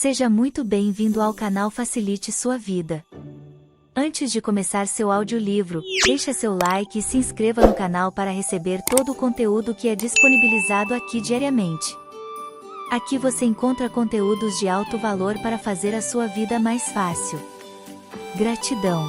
Seja muito bem-vindo ao canal Facilite Sua Vida. Antes de começar seu audiolivro, deixe seu like e se inscreva no canal para receber todo o conteúdo que é disponibilizado aqui diariamente. Aqui você encontra conteúdos de alto valor para fazer a sua vida mais fácil. Gratidão.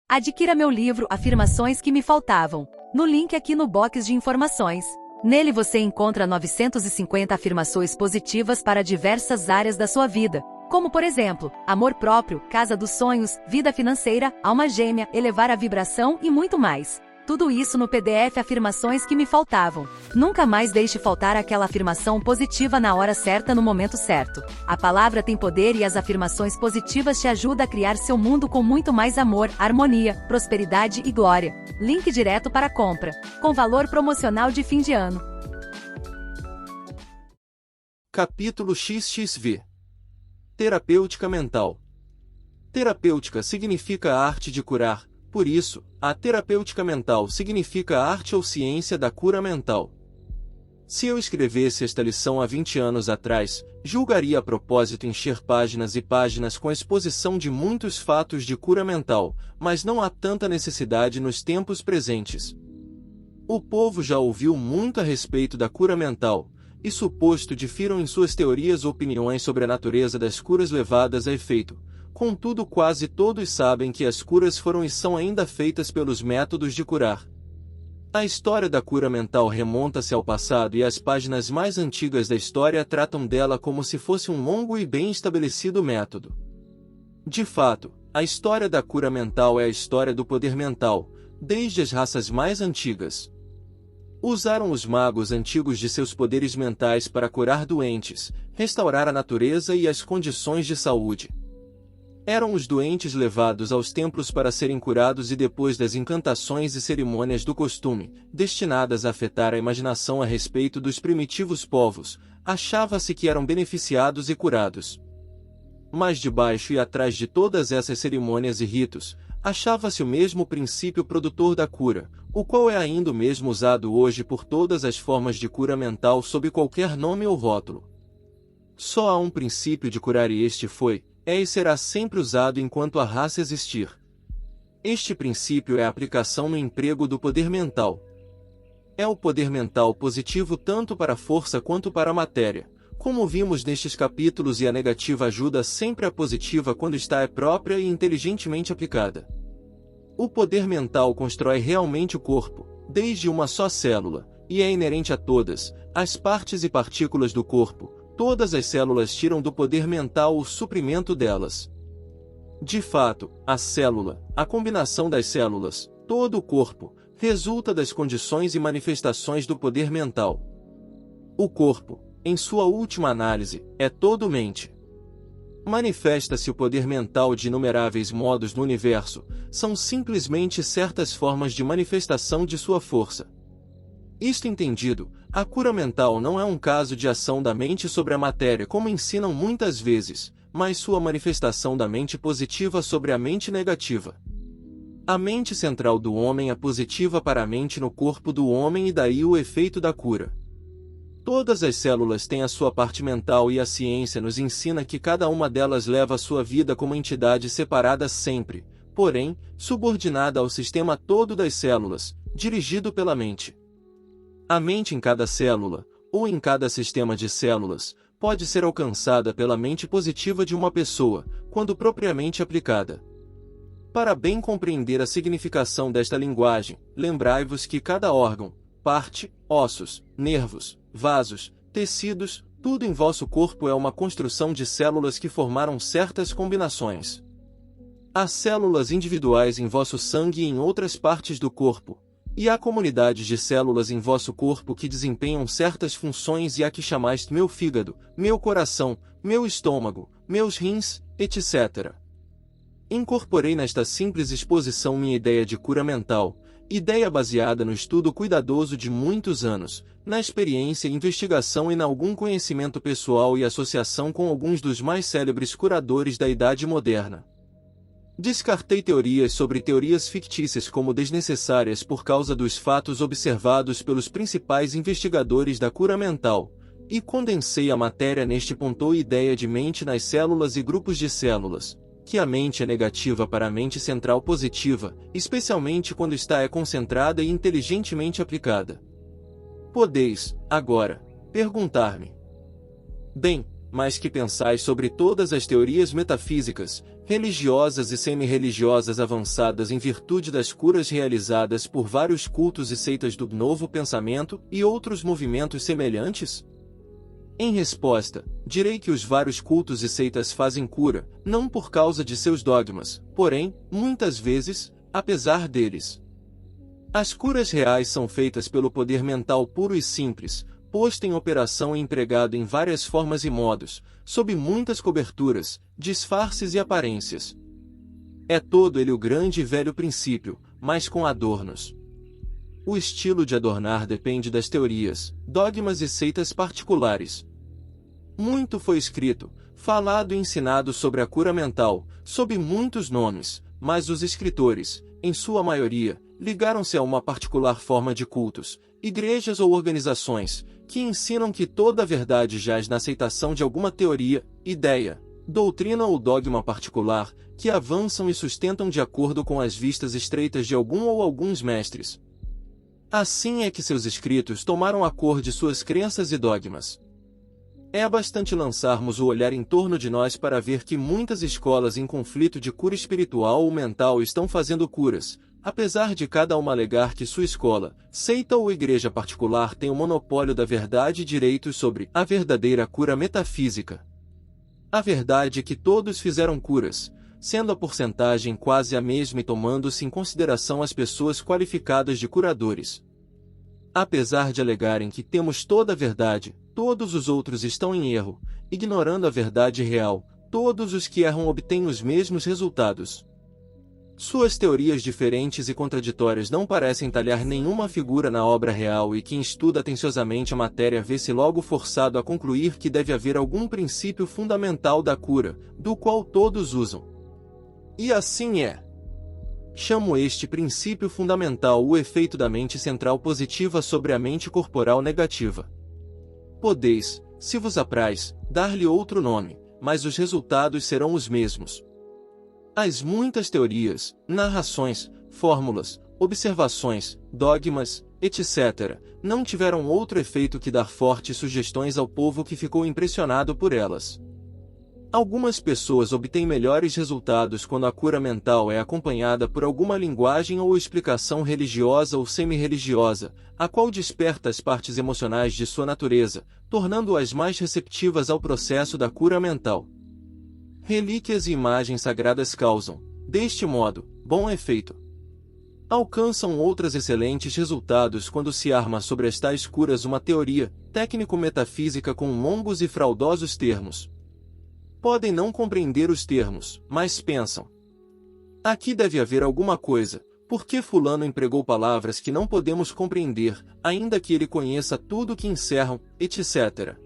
Adquira meu livro Afirmações que me faltavam, no link aqui no box de informações. Nele você encontra 950 afirmações positivas para diversas áreas da sua vida, como por exemplo, amor próprio, casa dos sonhos, vida financeira, alma gêmea, elevar a vibração e muito mais. Tudo isso no PDF Afirmações que me faltavam. Nunca mais deixe faltar aquela afirmação positiva na hora certa no momento certo. A palavra tem poder e as afirmações positivas te ajudam a criar seu mundo com muito mais amor, harmonia, prosperidade e glória. Link direto para compra, com valor promocional de fim de ano. Capítulo XXV. Terapêutica mental. Terapêutica significa a arte de curar. Por isso, a terapêutica mental significa a arte ou ciência da cura mental. Se eu escrevesse esta lição há 20 anos atrás, julgaria a propósito encher páginas e páginas com a exposição de muitos fatos de cura mental, mas não há tanta necessidade nos tempos presentes. O povo já ouviu muito a respeito da cura mental, e suposto difiram em suas teorias ou opiniões sobre a natureza das curas levadas a efeito. Contudo, quase todos sabem que as curas foram e são ainda feitas pelos métodos de curar. A história da cura mental remonta-se ao passado e as páginas mais antigas da história tratam dela como se fosse um longo e bem estabelecido método. De fato, a história da cura mental é a história do poder mental, desde as raças mais antigas. Usaram os magos antigos de seus poderes mentais para curar doentes, restaurar a natureza e as condições de saúde. Eram os doentes levados aos templos para serem curados e depois das incantações e cerimônias do costume, destinadas a afetar a imaginação a respeito dos primitivos povos, achava-se que eram beneficiados e curados. Mas debaixo e atrás de todas essas cerimônias e ritos, achava-se o mesmo princípio produtor da cura, o qual é ainda o mesmo usado hoje por todas as formas de cura mental sob qualquer nome ou rótulo. Só há um princípio de curar e este foi, é e será sempre usado enquanto a raça existir. Este princípio é a aplicação no emprego do poder mental. É o poder mental positivo tanto para a força quanto para a matéria, como vimos nestes capítulos, e a negativa ajuda sempre a positiva quando está própria e inteligentemente aplicada. O poder mental constrói realmente o corpo, desde uma só célula, e é inerente a todas, as partes e partículas do corpo. Todas as células tiram do poder mental o suprimento delas. De fato, a célula, a combinação das células, todo o corpo, resulta das condições e manifestações do poder mental. O corpo, em sua última análise, é todo mente. Manifesta-se o poder mental de inumeráveis modos no universo, são simplesmente certas formas de manifestação de sua força. Isto entendido, a cura mental não é um caso de ação da mente sobre a matéria como ensinam muitas vezes, mas sua manifestação da mente positiva sobre a mente negativa. A mente central do homem é positiva para a mente no corpo do homem e daí o efeito da cura. Todas as células têm a sua parte mental e a ciência nos ensina que cada uma delas leva a sua vida como entidade separada sempre, porém, subordinada ao sistema todo das células, dirigido pela mente. A mente em cada célula, ou em cada sistema de células, pode ser alcançada pela mente positiva de uma pessoa, quando propriamente aplicada. Para bem compreender a significação desta linguagem, lembrai-vos que cada órgão, parte, ossos, nervos, vasos, tecidos, tudo em vosso corpo é uma construção de células que formaram certas combinações. Há células individuais em vosso sangue e em outras partes do corpo. E há comunidades de células em vosso corpo que desempenham certas funções e há que chamais meu fígado, meu coração, meu estômago, meus rins, etc. Incorporei nesta simples exposição minha ideia de cura mental, ideia baseada no estudo cuidadoso de muitos anos, na experiência e investigação e em algum conhecimento pessoal e associação com alguns dos mais célebres curadores da Idade Moderna. Descartei teorias sobre teorias fictícias como desnecessárias por causa dos fatos observados pelos principais investigadores da cura mental, e condensei a matéria neste ponto ideia de mente nas células e grupos de células, que a mente é negativa para a mente central positiva, especialmente quando está concentrada e inteligentemente aplicada. Podeis, agora, perguntar-me: bem, mas que pensais sobre todas as teorias metafísicas, religiosas e semi-religiosas avançadas em virtude das curas realizadas por vários cultos e seitas do Novo Pensamento e outros movimentos semelhantes? Em resposta, direi que os vários cultos e seitas fazem cura, não por causa de seus dogmas, porém, muitas vezes, apesar deles. As curas reais são feitas pelo poder mental puro e simples, posto em operação e empregado em várias formas e modos, sob muitas coberturas, disfarces e aparências. É todo ele o grande e velho princípio, mas com adornos. O estilo de adornar depende das teorias, dogmas e seitas particulares. Muito foi escrito, falado e ensinado sobre a cura mental, sob muitos nomes, mas os escritores, em sua maioria, ligaram-se a uma particular forma de cultos, igrejas ou organizações, que ensinam que toda a verdade jaz na aceitação de alguma teoria, ideia, doutrina ou dogma particular, que avançam e sustentam de acordo com as vistas estreitas de algum ou alguns mestres. Assim é que seus escritos tomaram a cor de suas crenças e dogmas. É bastante lançarmos o olhar em torno de nós para ver que muitas escolas em conflito de cura espiritual ou mental estão fazendo curas, apesar de cada uma alegar que sua escola, seita ou igreja particular tem o monopólio da verdade e direitos sobre a verdadeira cura metafísica. A verdade é que todos fizeram curas, sendo a porcentagem quase a mesma e tomando-se em consideração as pessoas qualificadas de curadores. Apesar de alegarem que temos toda a verdade, todos os outros estão em erro, ignorando a verdade real, todos os que erram obtêm os mesmos resultados. Suas teorias diferentes e contraditórias não parecem talhar nenhuma figura na obra real e quem estuda atenciosamente a matéria vê-se logo forçado a concluir que deve haver algum princípio fundamental da cura, do qual todos usam. E assim é. Chamo este princípio fundamental o efeito da mente central positiva sobre a mente corporal negativa. Podeis, se vos apraz, dar-lhe outro nome, mas os resultados serão os mesmos. As muitas teorias, narrações, fórmulas, observações, dogmas, etc., não tiveram outro efeito que dar fortes sugestões ao povo que ficou impressionado por elas. Algumas pessoas obtêm melhores resultados quando a cura mental é acompanhada por alguma linguagem ou explicação religiosa ou semi-religiosa, a qual desperta as partes emocionais de sua natureza, tornando-as mais receptivas ao processo da cura mental. Relíquias e imagens sagradas causam, deste modo, bom efeito. Alcançam outras excelentes resultados quando se arma sobre as tais curas uma teoria técnico-metafísica com longos e fraudosos termos. Podem não compreender os termos, mas pensam: aqui deve haver alguma coisa, porque fulano empregou palavras que não podemos compreender, ainda que ele conheça tudo que encerram, etc.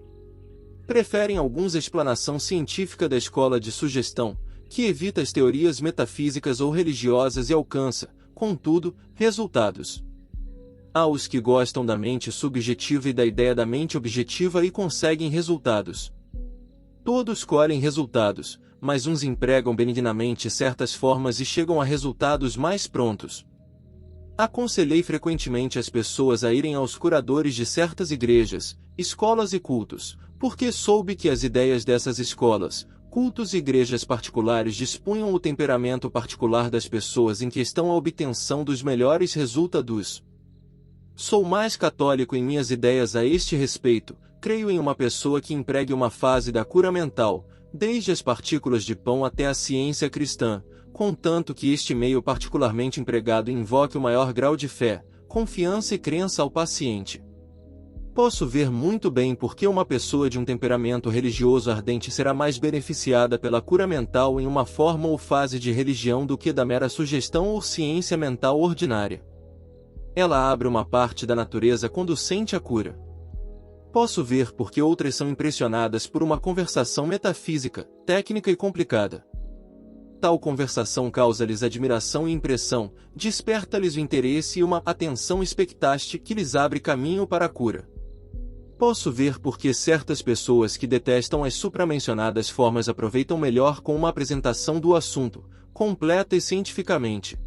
Preferem alguns a explanação científica da escola de sugestão, que evita as teorias metafísicas ou religiosas e alcança, contudo, resultados. Há os que gostam da mente subjetiva e da ideia da mente objetiva e conseguem resultados. Todos colhem resultados, mas uns empregam benignamente certas formas e chegam a resultados mais prontos. Aconselhei frequentemente as pessoas a irem aos curadores de certas igrejas, escolas e cultos, porque soube que as ideias dessas escolas, cultos e igrejas particulares dispunham o temperamento particular das pessoas em questão à obtenção dos melhores resultados. Sou mais católico em minhas ideias a este respeito, creio em uma pessoa que empregue uma fase da cura mental, desde as partículas de pão até a ciência cristã, contanto que este meio particularmente empregado invoque o maior grau de fé, confiança e crença ao paciente. Posso ver muito bem por que uma pessoa de um temperamento religioso ardente será mais beneficiada pela cura mental em uma forma ou fase de religião do que da mera sugestão ou ciência mental ordinária. Ela abre uma parte da natureza conducente à cura. Posso ver por que outras são impressionadas por uma conversação metafísica, técnica e complicada. Tal conversação causa-lhes admiração e impressão, desperta-lhes o interesse e uma atenção expectante que lhes abre caminho para a cura. Posso ver por que certas pessoas que detestam as supramencionadas formas aproveitam melhor com uma apresentação do assunto, completa e cientificamente.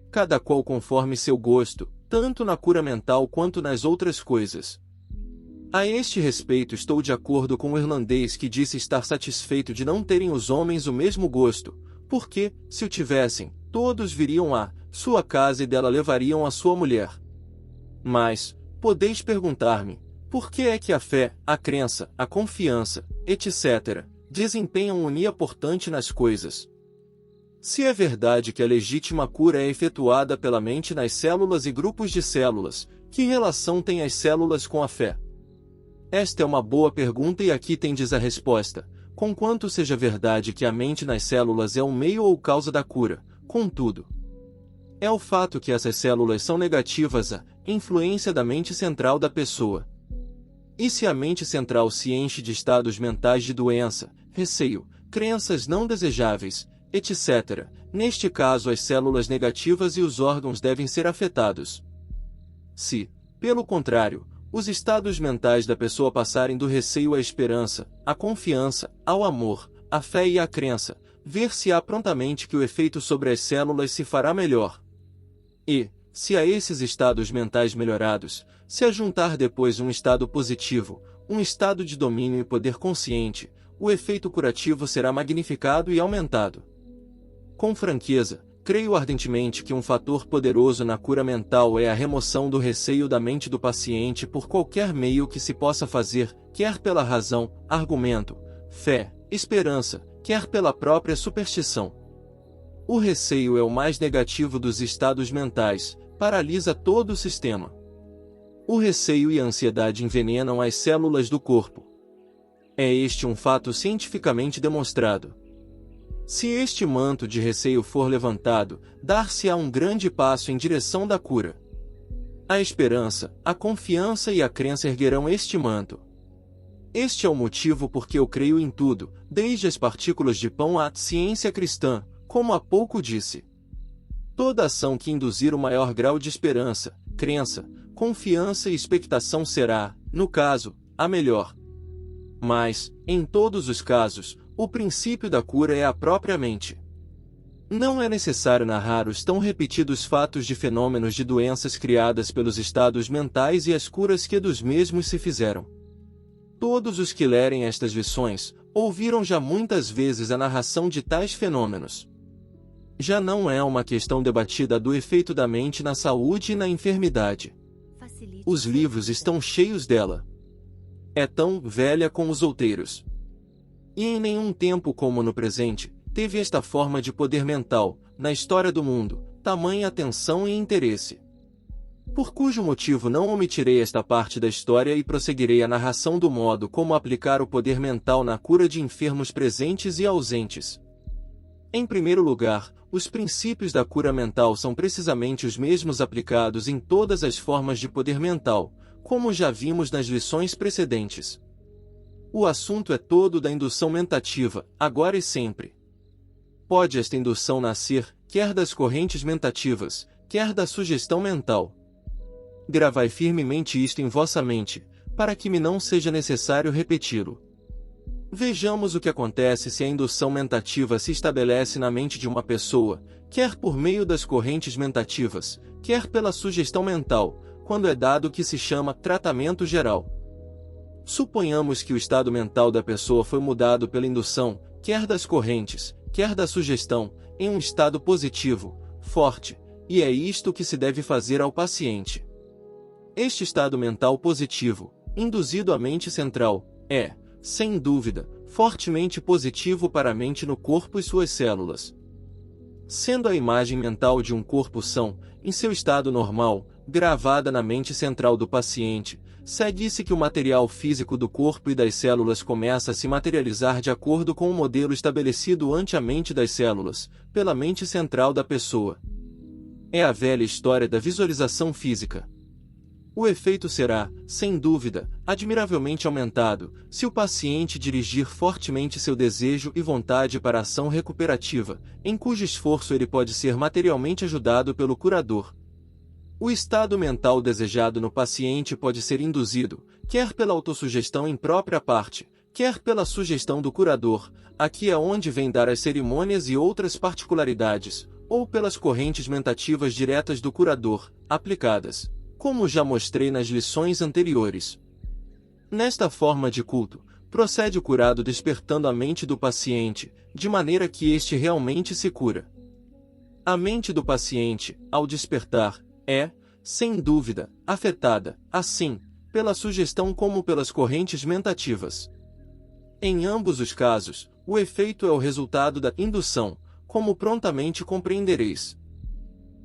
Cada qual conforme seu gosto, tanto na cura mental quanto nas outras coisas. A este respeito estou de acordo com o irlandês que disse estar satisfeito de não terem os homens o mesmo gosto, porque, se o tivessem, todos viriam à sua casa e dela levariam a sua mulher. Mas, podeis perguntar-me, por que é que a fé, a crença, a confiança, etc., desempenham unia portante nas coisas? Se é verdade que a legítima cura é efetuada pela mente nas células e grupos de células, que relação têm as células com a fé? Esta é uma boa pergunta e aqui tendes a resposta. Conquanto seja verdade que a mente nas células é o meio ou causa da cura, contudo, é o fato que essas células são negativas à influência da mente central da pessoa. E se a mente central se enche de estados mentais de doença, receio, crenças não desejáveis, etc., neste caso as células negativas e os órgãos devem ser afetados. Se, pelo contrário, os estados mentais da pessoa passarem do receio à esperança, à confiança, ao amor, à fé e à crença, ver-se-á prontamente que o efeito sobre as células se fará melhor. E, se a esses estados mentais melhorados, se ajuntar depois um estado positivo, um estado de domínio e poder consciente, o efeito curativo será magnificado e aumentado. Com franqueza, creio ardentemente que um fator poderoso na cura mental é a remoção do receio da mente do paciente por qualquer meio que se possa fazer, quer pela razão, argumento, fé, esperança, quer pela própria superstição. O receio é o mais negativo dos estados mentais, paralisa todo o sistema. O receio e a ansiedade envenenam as células do corpo. É este um fato cientificamente demonstrado. Se este manto de receio for levantado, dar-se-á um grande passo em direção da cura. A esperança, a confiança e a crença erguerão este manto. Este é o motivo por que eu creio em tudo, desde as partículas de pão à ciência cristã, como há pouco disse. Toda ação que induzir o maior grau de esperança, crença, confiança e expectação será, no caso, a melhor. Mas, em todos os casos, o princípio da cura é a própria mente. Não é necessário narrar os tão repetidos fatos de fenômenos de doenças criadas pelos estados mentais e as curas que dos mesmos se fizeram. Todos os que lerem estas lições, ouviram já muitas vezes a narração de tais fenômenos. Já não é uma questão debatida do efeito da mente na saúde e na enfermidade. Os livros estão cheios dela. É tão velha como os outeiros. E em nenhum tempo como no presente, teve esta forma de poder mental, na história do mundo, tamanha atenção e interesse. Por cujo motivo não omitirei esta parte da história e prosseguirei a narração do modo como aplicar o poder mental na cura de enfermos presentes e ausentes. Em primeiro lugar, os princípios da cura mental são precisamente os mesmos aplicados em todas as formas de poder mental, como já vimos nas lições precedentes. O assunto é todo da indução mentativa, agora e sempre. Pode esta indução nascer, quer das correntes mentativas, quer da sugestão mental. Gravai firmemente isto em vossa mente, para que me não seja necessário repeti-lo. Vejamos o que acontece se a indução mentativa se estabelece na mente de uma pessoa, quer por meio das correntes mentativas, quer pela sugestão mental, quando é dado o que se chama tratamento geral. Suponhamos que o estado mental da pessoa foi mudado pela indução, quer das correntes, quer da sugestão, em um estado positivo, forte, e é isto que se deve fazer ao paciente. Este estado mental positivo, induzido à mente central, é, sem dúvida, fortemente positivo para a mente no corpo e suas células. Sendo a imagem mental de um corpo são, em seu estado normal, gravada na mente central do paciente, segue-se que o material físico do corpo e das células começa a se materializar de acordo com o modelo estabelecido ante a mente das células, pela mente central da pessoa. É a velha história da visualização física. O efeito será, sem dúvida, admiravelmente aumentado, se o paciente dirigir fortemente seu desejo e vontade para a ação recuperativa, em cujo esforço ele pode ser materialmente ajudado pelo curador. O estado mental desejado no paciente pode ser induzido, quer pela autossugestão em própria parte, quer pela sugestão do curador, aqui é onde vem dar as cerimônias e outras particularidades, ou pelas correntes mentativas diretas do curador, aplicadas, como já mostrei nas lições anteriores. Nesta forma de culto, procede o curado despertando a mente do paciente, de maneira que este realmente se cura. A mente do paciente, ao despertar, é, sem dúvida, afetada, assim, pela sugestão como pelas correntes mentativas. Em ambos os casos, o efeito é o resultado da indução, como prontamente compreendereis.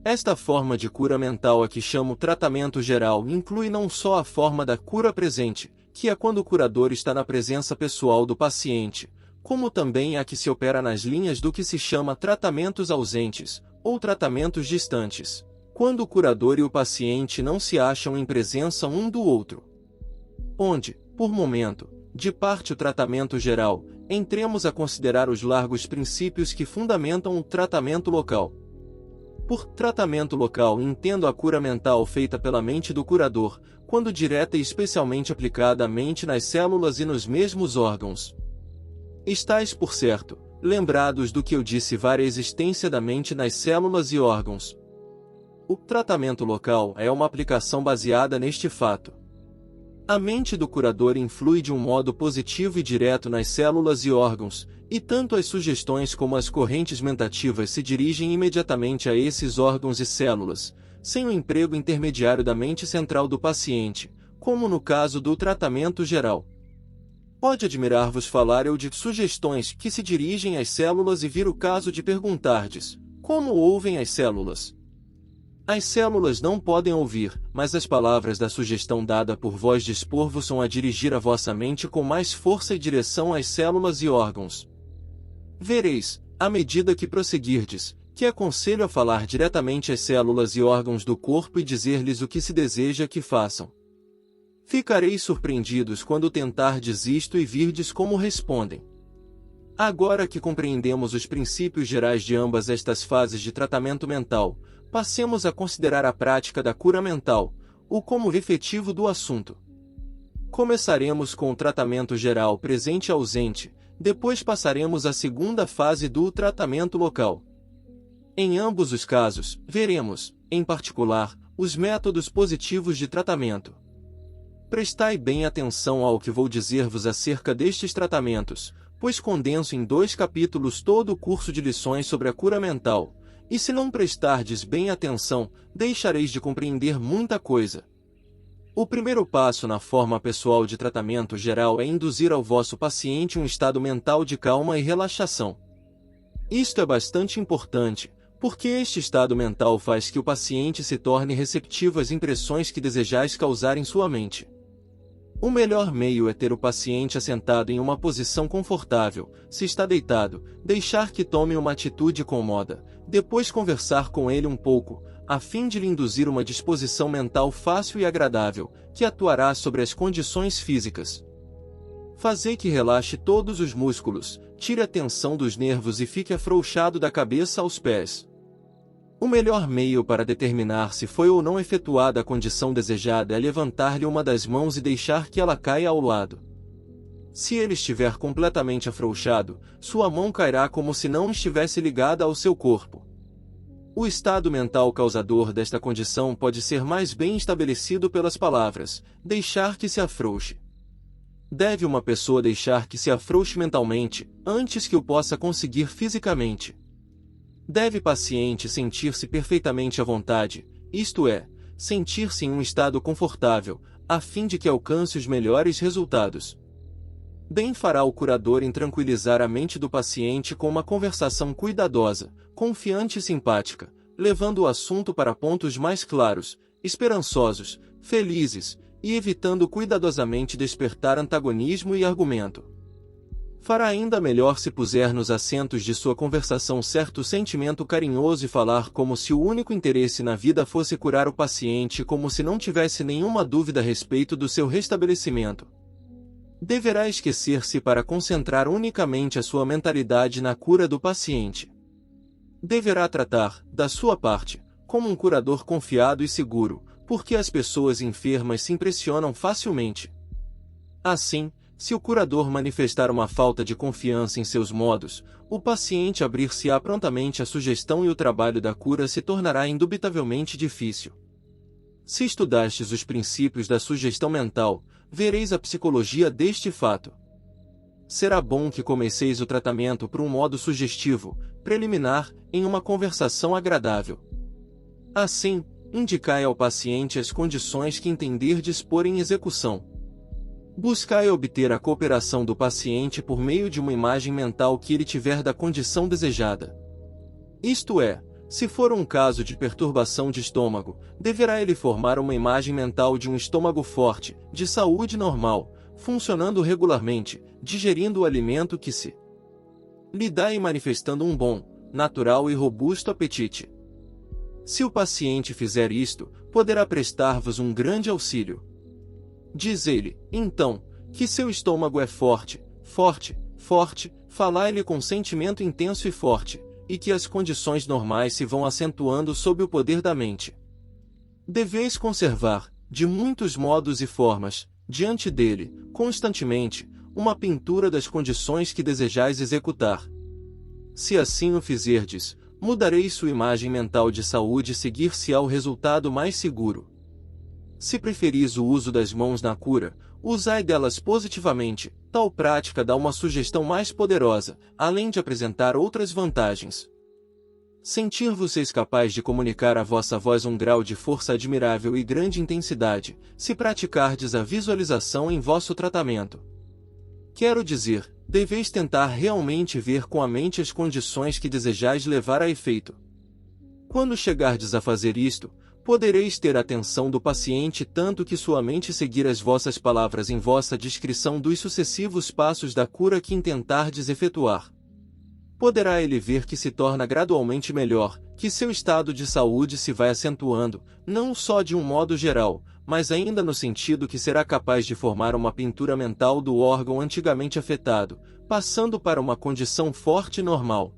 Esta forma de cura mental a que chamo tratamento geral inclui não só a forma da cura presente, que é quando o curador está na presença pessoal do paciente, como também a que se opera nas linhas do que se chama tratamentos ausentes, ou tratamentos distantes, quando o curador e o paciente não se acham em presença um do outro. Onde, por momento, de parte o tratamento geral, entremos a considerar os largos princípios que fundamentam o tratamento local. Por tratamento local entendo a cura mental feita pela mente do curador, quando direta e especialmente aplicada à mente nas células e nos mesmos órgãos. Estais, por certo, lembrados do que eu disse sobre a existência da mente nas células e órgãos. O tratamento local é uma aplicação baseada neste fato. A mente do curador influi de um modo positivo e direto nas células e órgãos, e tanto as sugestões como as correntes mentativas se dirigem imediatamente a esses órgãos e células, sem o emprego intermediário da mente central do paciente, como no caso do tratamento geral. Pode admirar-vos falar eu de sugestões que se dirigem às células e vir o caso de perguntardes, como ouvem as células? As células não podem ouvir, mas as palavras da sugestão dada por vós dispor-vos a dirigir a vossa mente com mais força e direção às células e órgãos. Vereis, à medida que prosseguirdes, que aconselho a falar diretamente às células e órgãos do corpo e dizer-lhes o que se deseja que façam. Ficareis surpreendidos quando tentardes isto e virdes como respondem. Agora que compreendemos os princípios gerais de ambas estas fases de tratamento mental, passemos a considerar a prática da cura mental, o como efetivo do assunto. Começaremos com o tratamento geral presente e ausente, depois passaremos à segunda fase do tratamento local. Em ambos os casos, veremos, em particular, os métodos positivos de tratamento. Prestai bem atenção ao que vou dizer-vos acerca destes tratamentos, pois condenso em 2 capítulos todo o curso de lições sobre a cura mental, e se não prestardes bem atenção, deixareis de compreender muita coisa. O primeiro passo na forma pessoal de tratamento geral é induzir ao vosso paciente um estado mental de calma e relaxação. Isto é bastante importante, porque este estado mental faz que o paciente se torne receptivo às impressões que desejais causar em sua mente. O melhor meio é ter o paciente assentado em uma posição confortável, se está deitado, deixar que tome uma atitude cômoda, depois conversar com ele um pouco, a fim de lhe induzir uma disposição mental fácil e agradável, que atuará sobre as condições físicas. Fazei que relaxe todos os músculos, tire a tensão dos nervos e fique afrouxado da cabeça aos pés. O melhor meio para determinar se foi ou não efetuada a condição desejada é levantar-lhe uma das mãos e deixar que ela caia ao lado. Se ele estiver completamente afrouxado, sua mão cairá como se não estivesse ligada ao seu corpo. O estado mental causador desta condição pode ser mais bem estabelecido pelas palavras, deixar que se afrouxe. Deve uma pessoa deixar que se afrouxe mentalmente, antes que o possa conseguir fisicamente. Deve o paciente sentir-se perfeitamente à vontade, isto é, sentir-se em um estado confortável, a fim de que alcance os melhores resultados. Bem fará o curador em tranquilizar a mente do paciente com uma conversação cuidadosa, confiante e simpática, levando o assunto para pontos mais claros, esperançosos, felizes, e evitando cuidadosamente despertar antagonismo e argumento. Fará ainda melhor se puser nos assentos de sua conversação certo sentimento carinhoso e falar como se o único interesse na vida fosse curar o paciente, como se não tivesse nenhuma dúvida a respeito do seu restabelecimento. Deverá esquecer-se para concentrar unicamente a sua mentalidade na cura do paciente. Deverá tratar, da sua parte, como um curador confiado e seguro, porque as pessoas enfermas se impressionam facilmente. Assim, se o curador manifestar uma falta de confiança em seus modos, o paciente abrir-se-á prontamente à sugestão e o trabalho da cura se tornará indubitavelmente difícil. Se estudastes os princípios da sugestão mental, vereis a psicologia deste fato. Será bom que comeceis o tratamento por um modo sugestivo, preliminar, em uma conversação agradável. Assim, indicai ao paciente as condições que entenderdes pôr em execução. Buscai obter a cooperação do paciente por meio de uma imagem mental que ele tiver da condição desejada. Isto é, se for um caso de perturbação de estômago, deverá ele formar uma imagem mental de um estômago forte, de saúde normal, funcionando regularmente, digerindo o alimento que se lhe dá e manifestando um bom, natural e robusto apetite. Se o paciente fizer isto, poderá prestar-vos um grande auxílio. Diz ele, então, que seu estômago é forte, forte, forte, falai-lhe com sentimento intenso e forte, e que as condições normais se vão acentuando sob o poder da mente. Deveis conservar, de muitos modos e formas, diante dele, constantemente, uma pintura das condições que desejais executar. Se assim o fizerdes, mudareis sua imagem mental de saúde e seguir-se-á o resultado mais seguro. Se preferis o uso das mãos na cura, usai delas positivamente, tal prática dá uma sugestão mais poderosa, além de apresentar outras vantagens. Sentir-vos-eis capaz de comunicar à vossa voz um grau de força admirável e grande intensidade, se praticardes a visualização em vosso tratamento. Quero dizer, deveis tentar realmente ver com a mente as condições que desejais levar a efeito. Quando chegardes a fazer isto, podereis ter a atenção do paciente tanto que sua mente seguir as vossas palavras em vossa descrição dos sucessivos passos da cura que intentardes efetuar. Poderá ele ver que se torna gradualmente melhor, que seu estado de saúde se vai acentuando, não só de um modo geral, mas ainda no sentido que será capaz de formar uma pintura mental do órgão antigamente afetado, passando para uma condição forte e normal.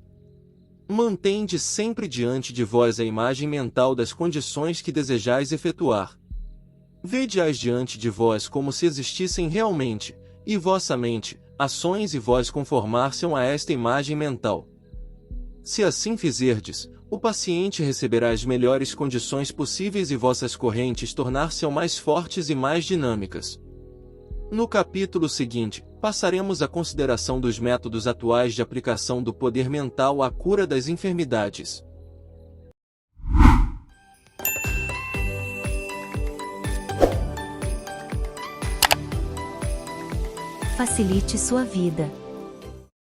Mantende sempre diante de vós a imagem mental das condições que desejais efetuar. Vede-as diante de vós como se existissem realmente, e vossa mente, ações e vós conformar-se-ão a esta imagem mental. Se assim fizerdes, o paciente receberá as melhores condições possíveis e vossas correntes tornar-se-ão mais fortes e mais dinâmicas. No capítulo seguinte, passaremos à consideração dos métodos atuais de aplicação do poder mental à cura das enfermidades. Facilite sua vida.